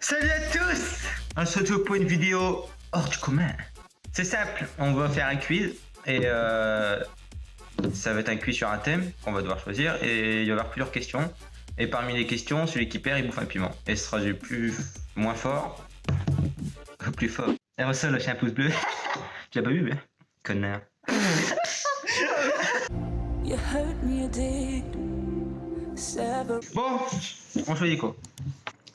Salut à tous. On se retrouve pour une vidéo hors du commun. C'est simple, on va faire un quiz et ça va être un quiz sur un thème qu'on va devoir choisir et il va y avoir plusieurs questions. Et parmi les questions, celui qui perd il bouffe un piment. Et ce sera du moins fort au plus fort. Et Russell lâche un pouce bleu. Tu l'as pas vu, connard. Bon, on choisit quoi?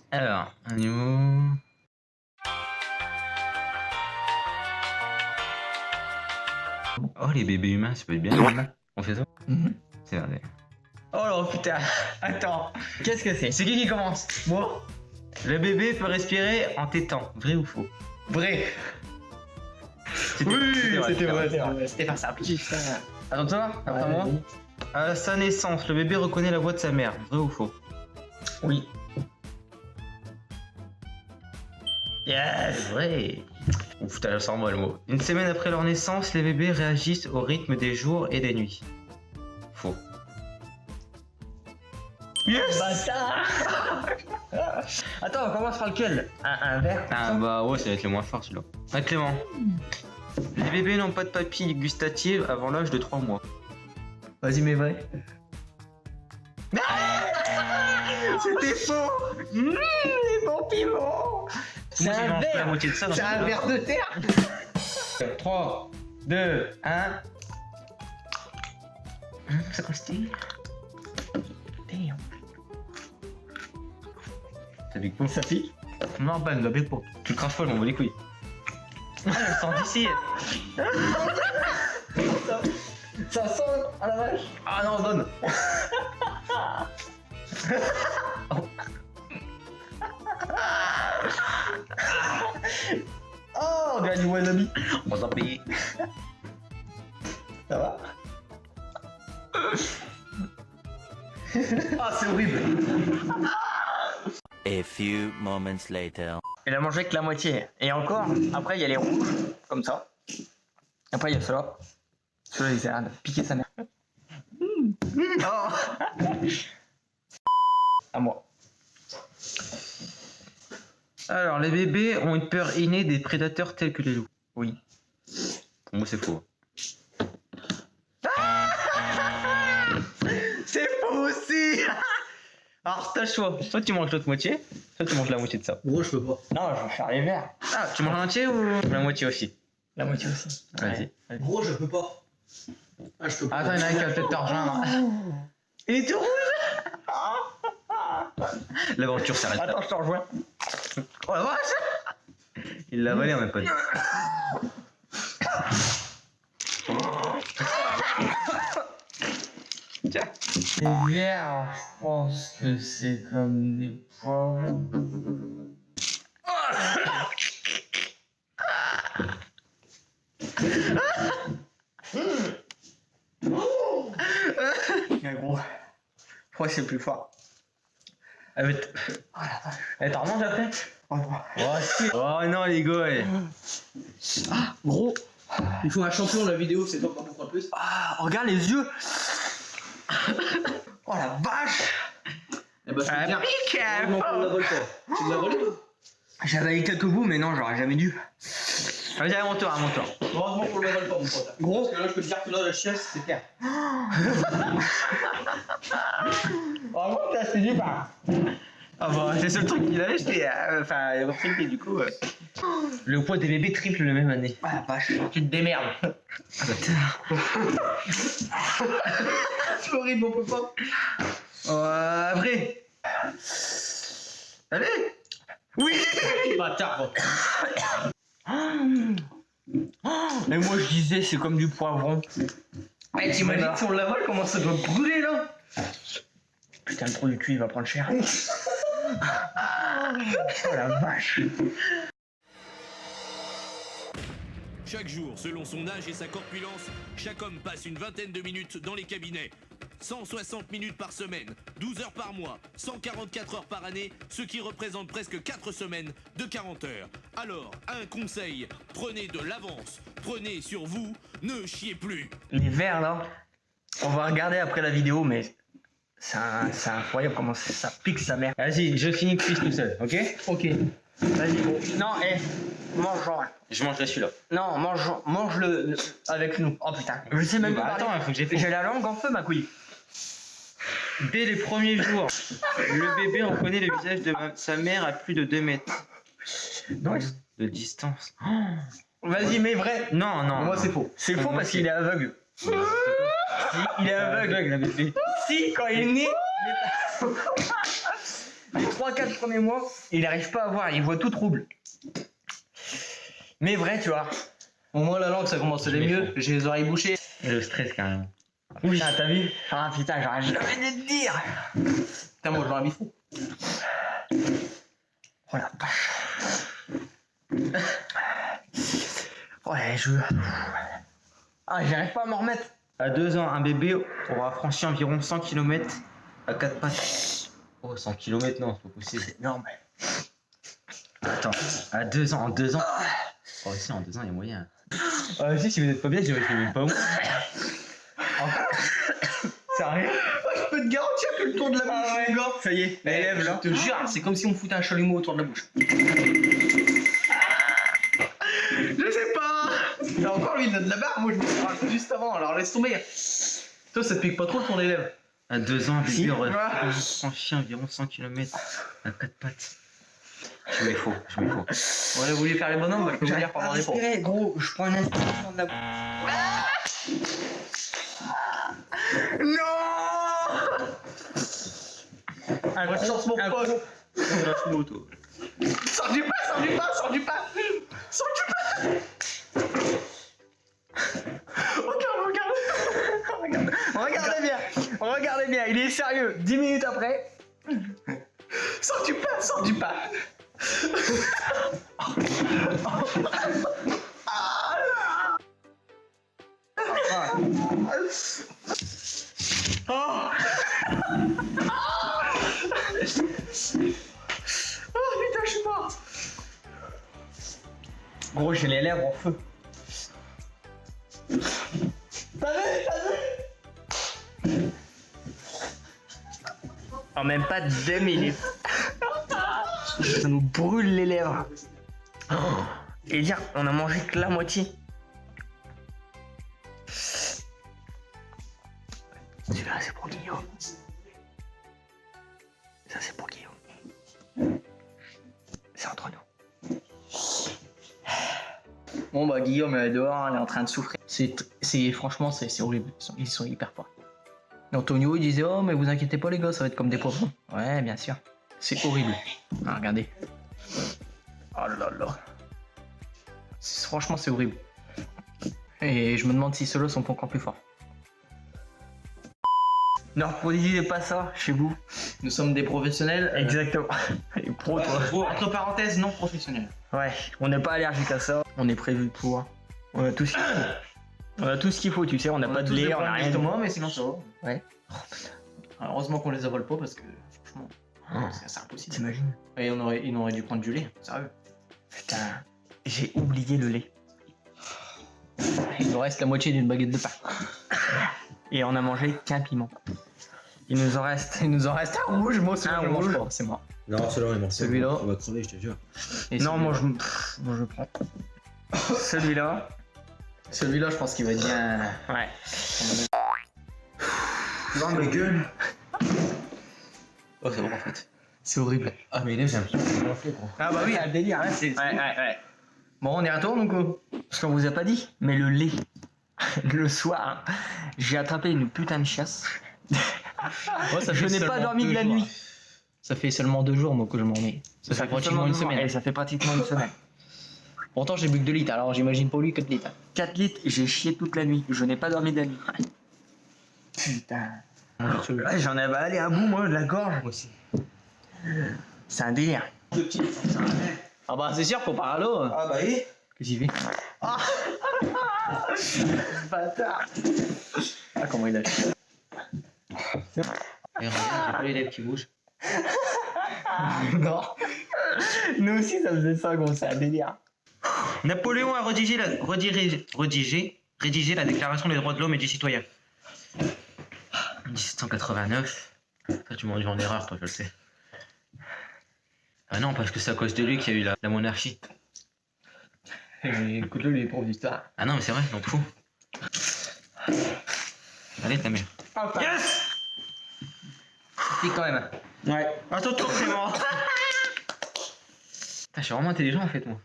Alors, animaux. Oh, les bébés humains, ça peut être bien les humains. On fait ça? C'est vrai. Oh putain, attends, qu'est-ce que c'est? C'est qui commence? Moi? Le bébé peut respirer en tétant, vrai ou faux? Vrai. Oui, c'était vrai. C'était pas simple. Attends, toi, après moi. À sa naissance, le bébé reconnaît la voix de sa mère, vrai ou faux? Oui. Yes, vrai. Ouf, putain, je sens moi le mot. Une semaine après leur naissance, les bébés réagissent au rythme des jours et des nuits. Faux. Yes. Bâtard. Attends, on commence par lequel? Un verre? Ah bah ouais, ça va être le moins fort celui-là. Ah Clément. Les bébés n'ont pas de papilles gustatives avant l'âge de 3 mois. Vas-y, mais vrai. C'était faux. Les bons piments. C'est un verre. La moitié de ça. C'est un verre de terre. 3, 2, 1. Ça croustille. Damn. Ça pique pas? Ça pique? Non, pas, ça pique pas. Tu le craches pas, je m'en bats les couilles. Ah, je le sens d'ici. Ça sent à la vache. Ah non, donne. Oh, on dirait du wasabi. On va s'en payer. Ça va? Ah, c'est horrible. A few moments later. Il a mangé que la moitié. Et encore, après il y a les rouges, comme ça. Après il y a ceux-là. Ceux-là, ils essaient de piquer sa mère. Oh. À moi. Alors, les bébés ont une peur innée des prédateurs tels que les loups. Oui. Pour moi, c'est faux. C'est faux aussi. Alors, t'as le choix. Soit tu manges l'autre moitié, soit tu manges la moitié de ça. Gros, je peux pas. Non, je vais faire les verts. Ah, tu manges la moitié ou la moitié aussi? La moitié aussi. Vas-y. Ouais. Gros, je peux pas. Ah, je peux pas. Attends, il y en a un qui a peut-être ta rejoindre. Il est tout rouge. L'aventure s'arrête. Attends, je te rejoins. Oh la vache. Il l'a avalé en même pas dit. Tiens. Les verts, je pense que c'est comme des poivrons. Gros, je crois que c'est plus fort. Oh la vache. Eh, t'en remanges après? Oh non les gars. Ah, gros, il faut un champion de la vidéo, c'est toi qui en bouffera plus. Ah, regarde les yeux. Oh la vache. Eh ben, je peux te dire, heureusement qu'on la vole pas. Tu me l'as volé toi? J'avais eu quelques bouts mais non, j'aurais jamais dû. Vas-y, à mon tour. Heureusement qu'on la vole pas, mon pote. Gros, parce que là, je peux te dire que là, la chiasse, c'est clair. Bravo, t'as suivi pas. Ah bah, c'est le seul truc qu'il avait, j'étais. Enfin, il a triplé du coup. Le poids des bébés triple la même année. Ah la vache, tu te démerdes. Ah bâtard. C'est horrible, on peut pas. Vrai. Allez. Oui. Bâtard, Mais moi je disais, c'est comme du poivron. Ouais, t'imagines si on la vole, comment ça doit brûler là? Putain, le trou du cul, il va prendre cher. Oh la vache. Chaque jour, selon son âge et sa corpulence, chaque homme passe une vingtaine de minutes dans les cabinets. 160 minutes par semaine, 12 heures par mois, 144 heures par année, ce qui représente presque 4 semaines de 40 heures. Alors, un conseil, prenez de l'avance, prenez sur vous, ne chiez plus. Les verts là, on va regarder après la vidéo, mais C'est incroyable comment ça pique sa mère. Vas-y, je finis cuisse tout seul, ok? Ok. Vas-y, gros. Non, mange-en. Je mangerai celui-là. Non, mange-le avec nous. Oh putain. Je sais même pas. Bah, parler. attends, il faut que j'ai fait. J'ai la langue en feu, ma couille. Dès les premiers jours, le bébé en connaît le visage de sa mère à plus de 2 mètres Non, de distance. Oh. vas-y, mais vrai. Non, non. Moi, non. c'est faux. C'est faux Moi, parce qu'il est aveugle. Si, il est aveugle. la bébé. Si, quand il est né, les 3-4 premiers mois, il n'arrive pas à voir, il voit tout trouble. Mais vrai, tu vois. Au moins, la langue, ça commence à aller mieux. J'ai les oreilles bouchées. Et le stress carrément. Oui, t'as vu? Ah putain, j'aurais jamais dû te dire. Putain, moi, je vois un bistrot. Oh la vache. Ouais, Ah, j'arrive pas à m'en remettre. À 2 ans, un bébé aura franchi environ 100 km à 4 pattes. Oh, 100 km, non, c'est pas possible. C'est énorme. Attends, à 2 ans, en 2 ans. Oh, si, en 2 ans, il y a moyen. Si vous n'êtes pas bien, je vais même pas où. Sérieux? Je peux te garantir que le tour de la bouche, les gars. Ça y est, les lèvres là. Je te jure, c'est comme si on foutait un chalumeau autour de la bouche. Je sais pas. Et encore lui, il a de la barbe. Moi, je me suis raconté juste avant. Alors laisse tomber. Toi, ça te pique pas trop le tour des lèvres. À 2 ans, un bébé aurait voilà. franchi environ 100 km à 4 pattes. Je mets faux. On a voulu faire les bonhommes, bah, je peux vous dire pendant les pros. Gros, je prends une inspiration de la bouche. Non. Un Chance mon pote. Sors du pas. Regardez bien, il est sérieux. 10 minutes après. Sors du pas. Oh putain, je suis mort. Gros, j'ai les lèvres en feu. T'as vu En même pas 2 minutes. Ça nous brûle les lèvres. Et dire, on a mangé que la moitié. Celui-là, c'est pour Guillaume. Ça, c'est pour Guillaume. C'est entre nous. Bon, bah, Guillaume est dehors, il est en train de souffrir. Franchement, c'est horrible. Ils sont hyper forts. Antonio, il disait, oh, mais vous inquiétez pas, les gars, ça va être comme des poivrons. Ouais, bien sûr. C'est horrible. Ah, regardez. Oh là là. Franchement, c'est horrible. Et je me demande si ceux-là sont pas encore plus forts. Ne reproduisez pas ça chez vous. Nous sommes des professionnels. Exactement. Et pro, toi. Entre parenthèses, non professionnels. Ouais, on n'est pas allergique à ça. On est prévu pour. On a tout ce qu'il faut. On a tout ce qu'il faut, tu sais. On n'a pas de lait, on a rien. Moi, mais sinon ça va. Ouais. Oh, putain. Alors, heureusement qu'on les avale pas parce que franchement, c'est impossible. T'imagines? Et il aurait dû prendre du lait. Sérieux. Putain, j'ai oublié le lait. Il nous reste la moitié d'une baguette de pain. Et on a mangé qu'un piment. Il nous en reste un rouge, moi celui-là je mange pas, c'est moi. Non, celui-là on est mort. Celui-là. On va crever, je te jure. Et non, moi je prends. Celui-là. Celui-là, je pense qu'il va être bien. Ouais. Non, mais gueule. Oh, c'est bon en fait. C'est horrible. Ah, mais là j'ai un petit peu gonflé, gros. Ah, bah oui, un délire, là, c'est. Ouais. Bon, on y retourne ou quoi? Parce qu'on vous a pas dit, mais le lait. Le soir, j'ai attrapé une putain de chasse. Je n'ai pas dormi de la nuit. Ça fait seulement 2 jours, moi, que je m'en mets. Ça fait pratiquement une semaine. Et ça fait pratiquement une semaine. Pourtant, j'ai bu que 2 litres, alors j'imagine pour lui 4 litres. 4 litres, j'ai chié toute la nuit. Je n'ai pas dormi de la nuit. Putain. Ouais, j'en avais allé à bout, moi, de la gorge. Moi aussi. C'est un délire. Ah bah, c'est sûr, faut pas à l'eau. Ah, bah oui. Qu'est-ce qu'il fait? Ah. Bâtard. Ah, comment il a fait? Et regarde, j'ai pas les lèvres qui bougent. Non. Nous aussi, ça faisait ça, gros, c'est un délire. Napoléon a rédigé la Déclaration des droits de l'homme et du citoyen. 1789. Toi, tu m'as induit en erreur, toi, je le sais. Ah non, parce que c'est à cause de lui qu'il y a eu la monarchie. Écoute-le, il est prof d'histoire. Ah non, mais c'est vrai, donc fou. Allez, ta mère. Yes. Pique quand même. Ouais. À ton tour, Clément. Je suis vraiment intelligent en fait, moi.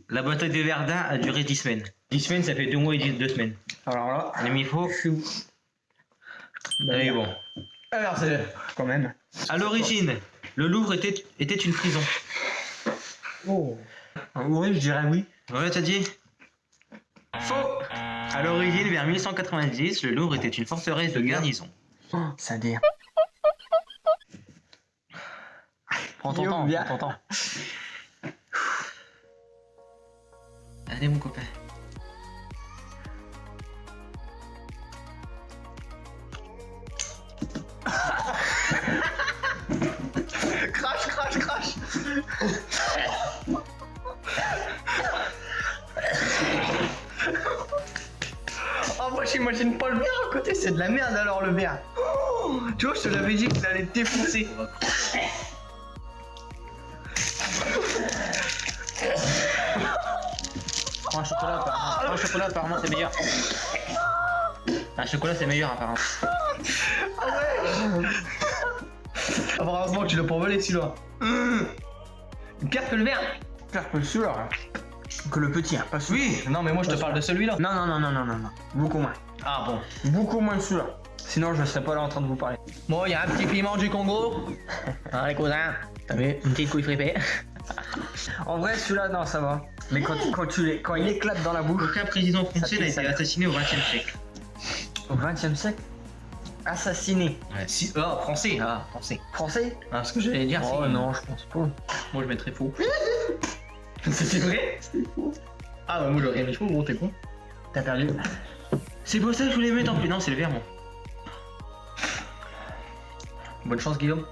La bataille de Verdun a duré 10 semaines. 10 semaines, ça fait 2 mois et 2 semaines. Alors là, On a mis faux. Mais bon. Alors c'est quand même. À l'origine, le Louvre était une prison. Oh. Oui, je dirais oui. Ouais, t'as dit? Faux. À l'origine, vers 1190, le Louvre était une forteresse de garnison. Ça dit. Prends ton temps, prends ton temps. Allez, mon copain. Crash. Oh, moi j'imagine pas le verre à côté, c'est de la merde alors le verre. Oh, tu vois, je te l'avais dit qu'il allait te défoncer. Prends un chocolat, apparemment. Prends un chocolat, apparemment, c'est meilleur. Un chocolat, c'est meilleur, apparemment. Heureusement que tu l'as pas volé celui-là. Pire que le verre. Pire que celui-là. Que le petit, hein, pas celui. Oui, non mais moi je te parle de celui-là. Non. Beaucoup moins. Ah bon. Beaucoup moins que celui-là. Sinon je serais pas là en train de vous parler. Bon, il y a un petit piment du Congo. Hein, les cousins. T'as vu? Une petite couille fripée. En vrai celui-là non ça va. Mais quand il éclate dans la bouche. Aucun président français n'a été assassiné au XXe siècle. Au XXe siècle? Assassiné. Ouais. Si, français. Ah, français. Français? Ah, ce que j'allais dire. Oh non, je pense pas. Moi je mettrais faux. C'était vrai? C'était faux. Ah bah moi j'aurais mis faux, gros, t'es con. T'as perdu. C'est pour ça que je voulais mettre en plus. Non, c'est le verre, moi. Bonne chance, Guillaume.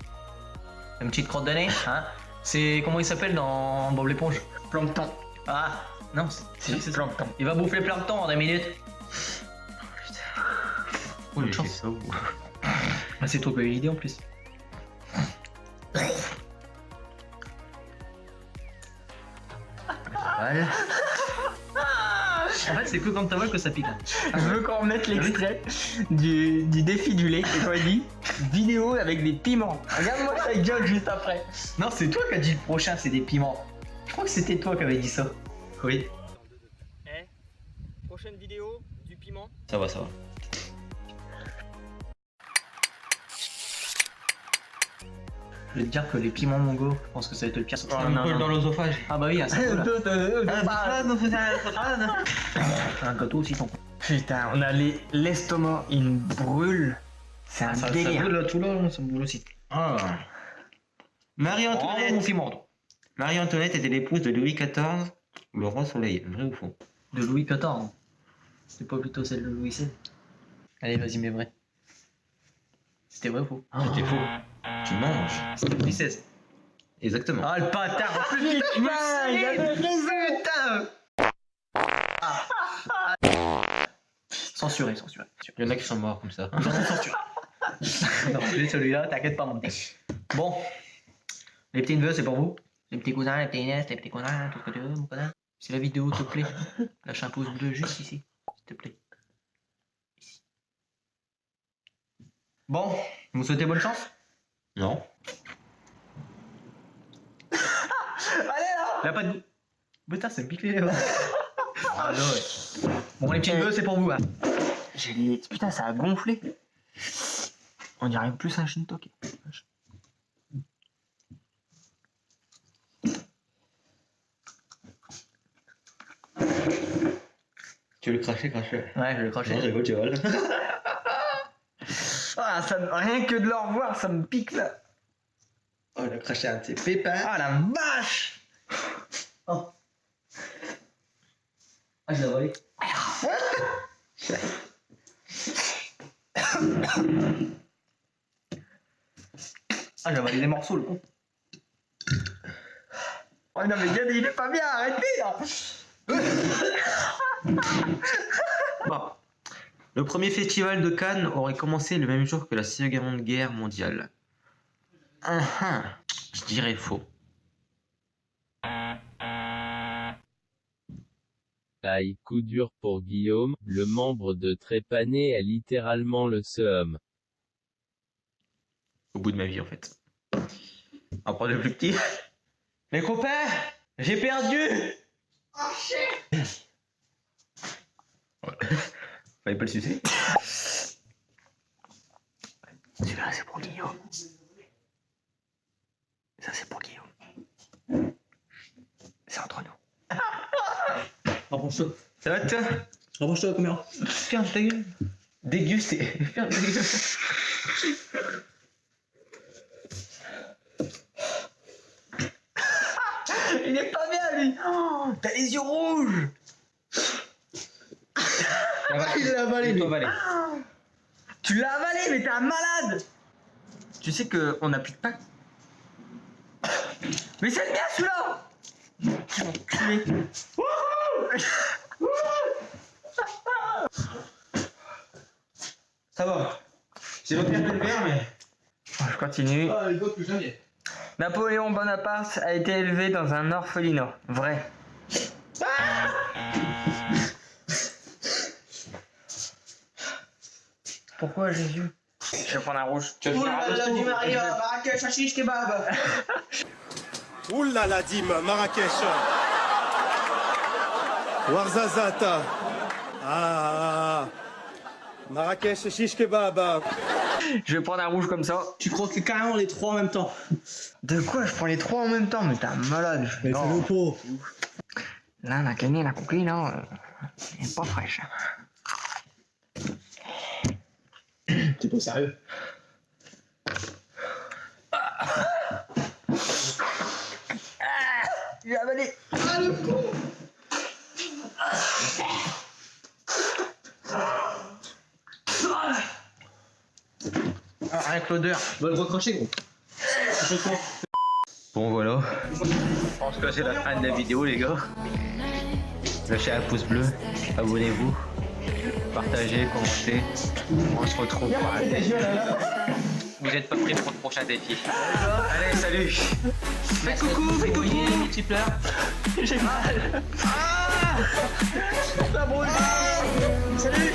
Une petite crotte de nez, hein? C'est comment il s'appelle dans Bob l'éponge? Plancton. Ah, non, c'est Plancton. Il va bouffer Plancton en 2 minutes. Oh, bonne chance. Ah, c'est toi qui as eu l'idée en plus. Voilà. En fait, c'est que quand t'as que ça pique. Je veux qu'on remette l'extrait du défi du lait. Et quand il dit vidéo avec des piments. Regarde-moi sa gueule juste après. Non, c'est toi qui as dit le prochain, c'est des piments. Je crois que c'était toi qui avais dit ça. Oui. Prochaine vidéo, du piment. Ça va. Je vais te dire que les piments mongo, je pense que ça va être le pire. Ça me colle dans l'osophage. Ah bah oui, c'est un gâteau aussi ton. Putain, on a l'estomac, il brûle. C'est un délire. Ça brûle tout là, ça me brûle aussi. Ah. Marie-Antoinette était l'épouse de Louis XIV, le roi Soleil. Vrai ou faux? De Louis XIV. C'est pas plutôt celle de Louis XVI? Allez, vas-y, mais vrai. C'était vrai ou faux? C'était faux. Tu manges. C'était Louis XVI. Exactement. Ah, le bâtard. En plus, putain, il avait raison. Censuré. Il y en a qui sont morts comme ça. Censuré. Non, celui-là, t'inquiète pas, mon petit. Bon, les petits neveux, c'est pour vous. Les petits cousins, les petits nièces, les petits cousins, tout ce que tu veux, mon cousin. Si la vidéo te plaît, lâche un pouce bleu juste ici, s'il te plaît. Ici. Bon, vous me souhaitez bonne chance? Non. Allez là! Il a pas de goût. Putain, ça me pique les lèvres. Ah ouais. Bon, les petits neveux, c'est pour vous, hein. Putain, ça a gonflé. On dirait plus un Shintoki. Tu veux le cracher? Ouais, je vais le cracher. Non, rigole, tu vois. Ah, rien que de le revoir, ça me pique là. Oh, il a craché un de ses pépins. Ah la vache! Oh. Ah, je l'ai volé. Ah, j'ai avalé des morceaux, le con. Oh non, mais Yann, il est pas bien, arrêtez là. Bon. Le premier festival de Cannes aurait commencé le même jour que la Seconde Guerre mondiale. Je dirais faux. Aïe, coup dur pour Guillaume, le membre de Trépané a littéralement le seum. Au bout de ma vie en fait. On va prendre le plus petit. Les copains, j'ai perdu. Oh shit. Fallait pas le sucer. Celui-là c'est pour Guillaume. Ça c'est pour Guillaume. C'est entre nous. Rapproche-toi. Ça va toi? Rapproche-toi la caméra. Ferme ta gueule. Déguster. Ferme ta gueule. Il est pas bien lui. Oh, t'as les yeux rouges. Il l'a avalé lui. Tu l'as avalé mais t'es un malade. Tu sais que on n'a plus de pain. Mais c'est le mien celui-là. Ça va. C'est pas pire que le verre mais. Je continue. Ah, il doit plus jamais. Napoléon Bonaparte a été élevé dans un orphelinat. Vrai. Pourquoi Jésus? Je vais prendre un rouge. Tu vas faire un Di Maria, Marrakech, hashish kebab. Oulala Dim, Marrakech. Warzazata. Ah. Marrakech, shish kebab. Je vais prendre un rouge comme ça. Tu crois que carrément les trois en même temps. De quoi? Je prends les trois en même temps? Mais t'es un malade. Mais Non. fais-le pot. Là, la canine, la coquille, là, elle est pas fraîche. T'es pas sérieux. J'ai avalé. Rien que l'odeur. Va le recrocher gros. Bon voilà. Je pense que c'est la fin de la vidéo les gars. Lâchez un pouce bleu, abonnez-vous, partagez, commentez. On se retrouve pour un défi. Vous êtes pas prêts pour le prochain défi. Allez, salut. Fais coucou, fais coucou. Tu pleures. J'ai mal. Ah, la brûlure. Salut.